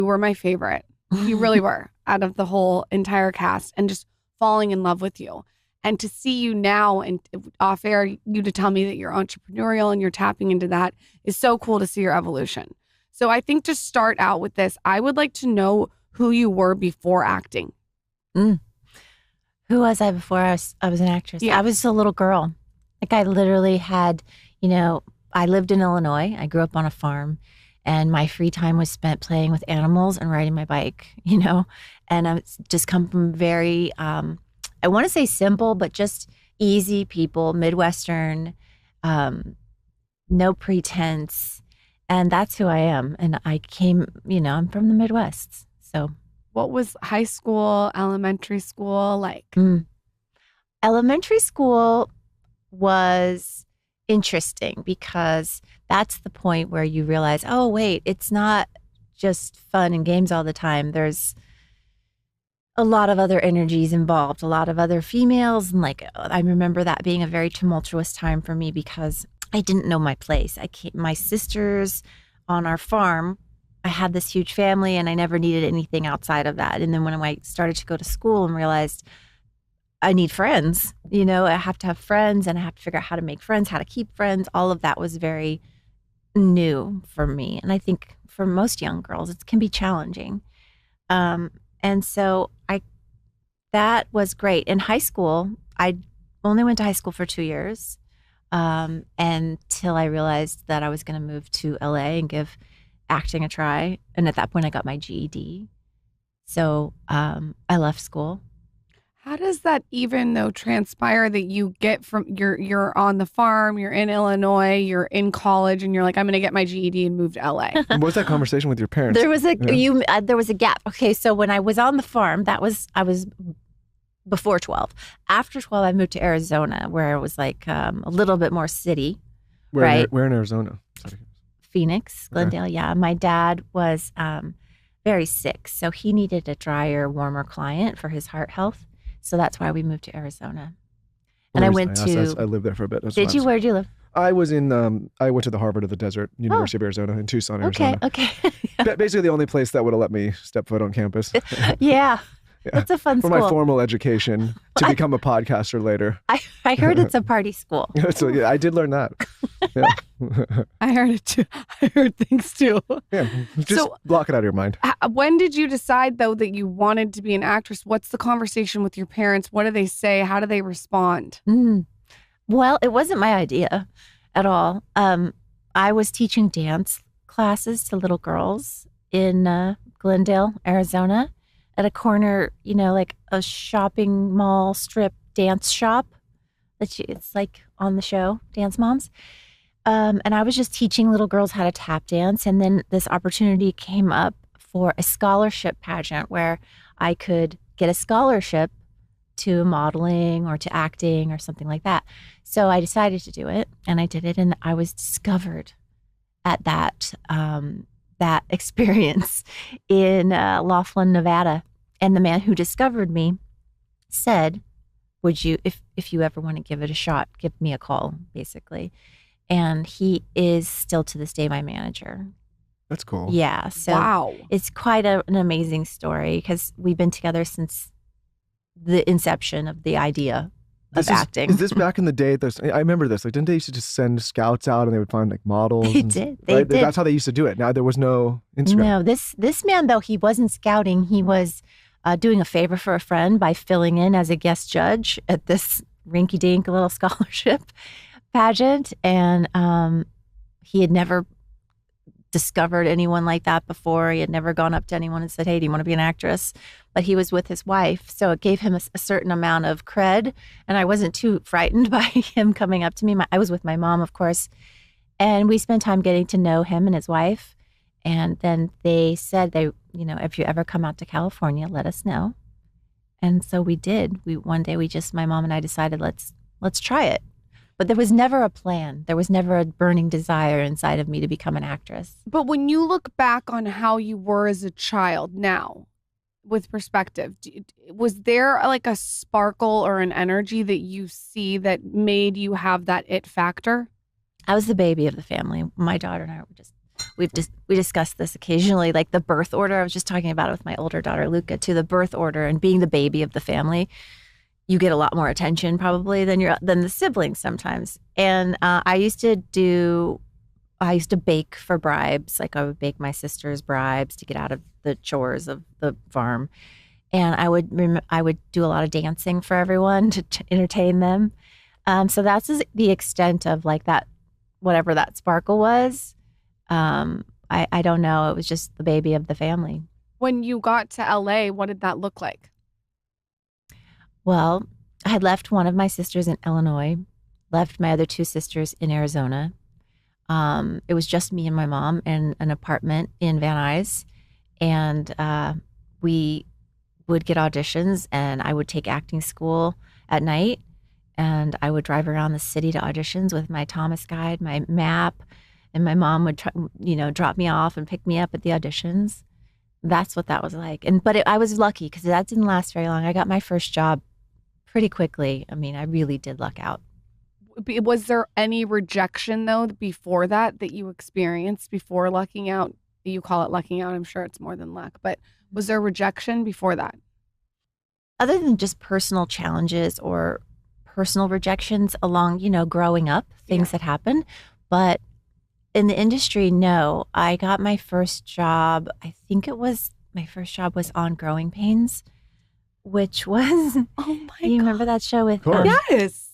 You were my favorite. You really were, out of the whole entire cast, and just falling in love with you. And to see you now and off air, you to tell me that you're entrepreneurial and you're tapping into that is so cool to see your evolution. So I think to start out with this, I would like to know who you were before acting. Who was I before I was an actress? Yeah. I was a little girl. Like I literally had, I lived in Illinois. I grew up on a farm. And my free time was spent playing with animals and riding my bike, and I just come from very, I want to say simple, but just easy people, Midwestern, no pretense. And that's who I am. And I came, I'm from the Midwest. So what was high school, elementary school like? Elementary school was interesting because that's the point where you realize, oh, wait, it's not just fun and games all the time. There's a lot of other energies involved, a lot of other females. And I remember that being a very tumultuous time for me because I didn't know my place. My sisters on our farm, I had this huge family and I never needed anything outside of that. And then when I started to go to school and realized I need friends, I have to have friends and I have to figure out how to make friends, how to keep friends. All of that was very new for me. And I think for most young girls, it can be challenging. And so that was great. In high school, I only went to high school for 2 years until I realized that I was going to move to LA and give acting a try. And at that point, I got my GED. So I left school. How does that even though transpire that you get from you're on the farm, you're in Illinois, you're in college, and you're like, I'm going to get my GED and move to LA? What was that conversation with your parents? There was there was a gap. Okay, so when I was on the farm, I was before 12. After 12, I moved to Arizona, where it was a little bit more city. Where in Arizona? Sorry. Phoenix, Glendale. Okay. Yeah, my dad was very sick, so he needed a drier, warmer climate for his heart health. So that's why we moved to Arizona. And I went to... I lived there for a bit. Did you? Where did you live? I was in... I went to the Harvard of the Desert, University of Arizona in Tucson, Arizona. Okay. Basically the only place that would have let me step foot on campus. Yeah. It's a fun school. For my formal education to become a podcaster later. I heard it's a party school. So yeah, I did learn that. Yeah. I heard it too. I heard things too. Yeah, just block it out of your mind. When did you decide though that you wanted to be an actress? What's the conversation with your parents? What do they say? How do they respond? Well, it wasn't my idea at all. I was teaching dance classes to little girls in Glendale, Arizona. At a corner, like a shopping mall strip dance shop. It's like on the show, Dance Moms. And I was just teaching little girls how to tap dance. And then this opportunity came up for a scholarship pageant where I could get a scholarship to modeling or to acting or something like that. So I decided to do it and I did it. And I was discovered at that experience in Laughlin, Nevada. And the man who discovered me said, would you, if you ever want to give it a shot, give me a call, basically. And he is still to this day my manager. That's cool. Yeah. So wow. It's quite an amazing story because we've been together since the inception of the idea of acting. Is this back in the day? I remember this. Didn't they used to just send scouts out and they would find models? They did. They did. That's how they used to do it. Now there was no Instagram. No, this man though, he wasn't scouting. He was doing a favor for a friend by filling in as a guest judge at this rinky-dink little scholarship pageant. And he had never discovered anyone like that before. He had never gone up to anyone and said, hey, do you want to be an actress? But he was with his wife. So it gave him a certain amount of cred. And I wasn't too frightened by him coming up to me. I was with my mom, of course. And we spent time getting to know him and his wife. And then they said, if you ever come out to California, let us know. And so we did. One day my mom and I decided, let's try it. But there was never a plan. There was never a burning desire inside of me to become an actress. But when you look back on how you were as a child now, with perspective, was there a sparkle or an energy that you see that made you have that it factor? I was the baby of the family. My daughter and I were just we discussed this occasionally, like the birth order. I was just talking about it with my older daughter Luca too. The birth order and being the baby of the family, you get a lot more attention probably than the siblings sometimes. And I used to bake for bribes. Like I would bake my sister's bribes to get out of the chores of the farm. And I would do a lot of dancing for everyone to entertain them. So that's the extent of like that, whatever that sparkle was. I don't know. It was just the baby of the family. When you got to LA, what did that look like? Well, I had left one of my sisters in Illinois, left my other two sisters in Arizona. It was just me and my mom in an apartment in Van Nuys. And we would get auditions, and I would take acting school at night. And I would drive around the city to auditions with my Thomas guide, my map, and my mom would drop me off and pick me up at the auditions. That's what that was like. But I was lucky because that didn't last very long. I got my first job pretty quickly. I mean, I really did luck out. Was there any rejection though before that you experienced before lucking out? You call it lucking out. I'm sure it's more than luck, but was there rejection before that? Other than just personal challenges or personal rejections along, growing up, things that happen. But in the industry, no. I got my first job. My first job was on Growing Pains, which was. Oh my God. You remember that show with? Yes.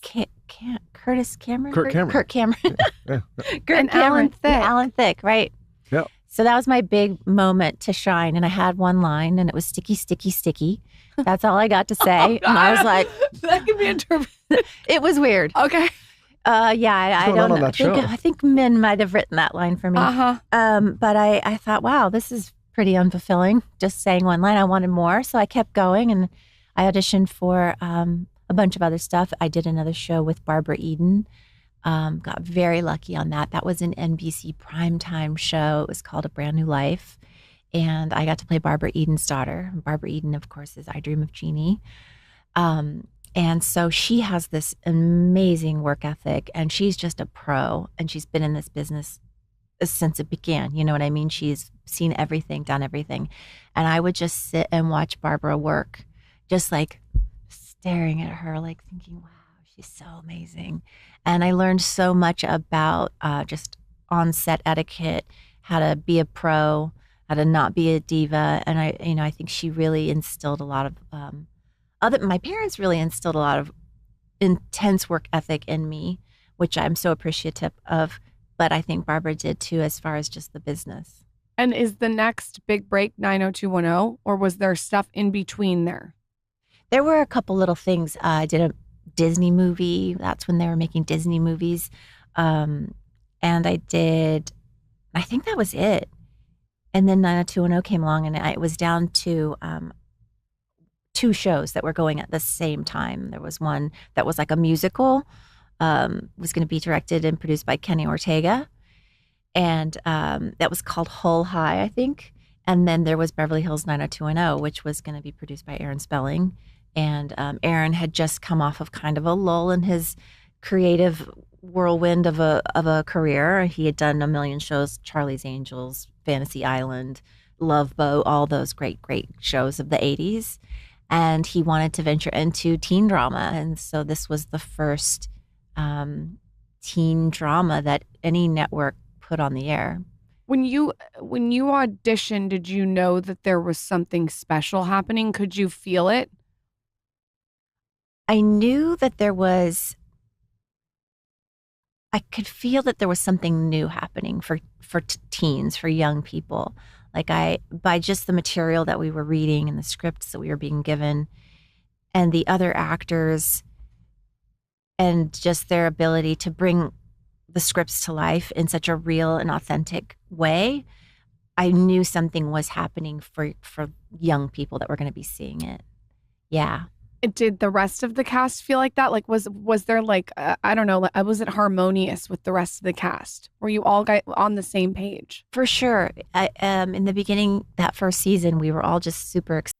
Curtis Cameron? Kurt Cameron. Kurt Cameron. Yeah. And Alan Thicke. Alan Thicke, right. Yep. So that was my big moment to shine. And I had one line, and it was sticky, sticky, sticky. That's all I got to say. And I was like, that can be interpreted. It was weird. Okay. Yeah, I don't know. I think Min might have written that line for me. But I thought, wow, this is pretty unfulfilling. Just saying one line. I wanted more. So I kept going, and I auditioned for a bunch of other stuff. I did another show with Barbara Eden. Got very lucky on that. That was an NBC primetime show. It was called A Brand New Life. And I got to play Barbara Eden's daughter. Barbara Eden, of course, is I Dream of Jeannie. And so she has this amazing work ethic, and she's just a pro, and she's been in this business since it began. You know what I mean? She's seen everything, done everything. And I would just sit and watch Barbara work, just like staring at her, like thinking, wow, she's so amazing. And I learned so much about just on-set etiquette, how to be a pro, how to not be a diva. And I think she really instilled a lot of my parents really instilled a lot of intense work ethic in me, which I'm so appreciative of. But I think Barbara did too, as far as just the business. And is the next big break 90210, or was there stuff in between there? There were a couple little things. I did a Disney movie. That's when they were making Disney movies. And I think that was it. And then 90210 came along, and it was down to two shows that were going at the same time. There was one that was like a musical, was going to be directed and produced by Kenny Ortega. And that was called Hull High, I think. And then there was Beverly Hills 90210, which was going to be produced by Aaron Spelling. And Aaron had just come off of kind of a lull in his creative whirlwind of a career. He had done a million shows, Charlie's Angels, Fantasy Island, Love Boat, all those great shows of the 80s. And he wanted to venture into teen drama. And so this was the first teen drama that any network put on the air. When you auditioned, did you know that there was something special happening? Could you feel it? I knew that I could feel that there was something new happening for teens, for young people. Like by just the material that we were reading and the scripts that we were being given and the other actors and just their ability to bring the scripts to life in such a real and authentic way, I knew something was happening for young people that were going to be seeing it. Yeah. Did the rest of the cast feel like that? Like, was there like, I don't know, was it harmonious with the rest of the cast? Were you all on the same page? For sure. In the beginning, that first season, we were all just super excited.